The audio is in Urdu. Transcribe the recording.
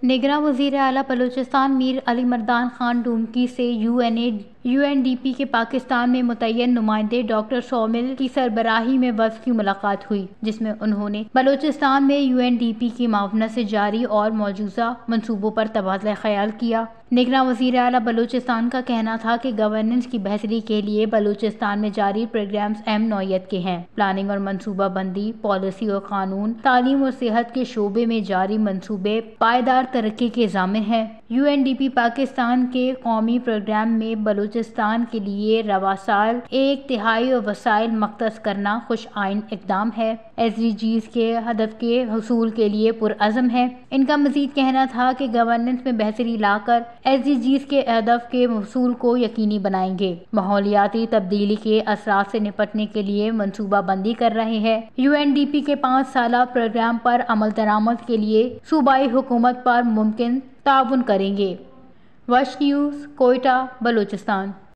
نگراں وزیر اعلیٰ بلوچستان میر علی مردان خان ڈومکی سے یو این ڈی پی کے پاکستان میں متعین نمائندے ڈاکٹر سومل کی سربراہی میں وفد کی ملاقات ہوئی، جس میں انہوں نے بلوچستان میں یو این ڈی پی کی معاونت سے جاری اور موجودہ منصوبوں پر تبادلہ خیال کیا۔ نگراں وزیر اعلیٰ بلوچستان کا کہنا تھا کہ گورننس کی بہتری کے لیے بلوچستان میں جاری پروگرامز اہم نوعیت کے ہیں۔ پلاننگ اور منصوبہ بندی، پالیسی اور قانون، تعلیم اور صحت کے شعبے میں جاری منصوبے پائیدار ترقی کے ضامن ہیں۔ U N D P Pakistan کے قومی پروگرام میں بلوچستان کے لیے رواں سال 1/3 وسائل مختص کرنا خوش آئند اقدام ہے۔ ایس ڈی جیز کے ہدف کے حصول کے لیے پرعزم ہے۔ ان کا مزید کہنا تھا کہ گورننس میں بہتری لا کر ایس ڈی جیز کے ہدف کے حصول کو یقینی بنائیں گے۔ ماحولیاتی تبدیلی کے اثرات سے نپٹنے کے لیے منصوبہ بندی کر رہے ہیں۔ یو این ڈی پی کے 5 سالہ پروگرام پر عمل درآمد کے لیے صوبائی حکومت پر ممکن تعاون کریں گے۔ وش نیوز، کوئٹہ، بلوچستان۔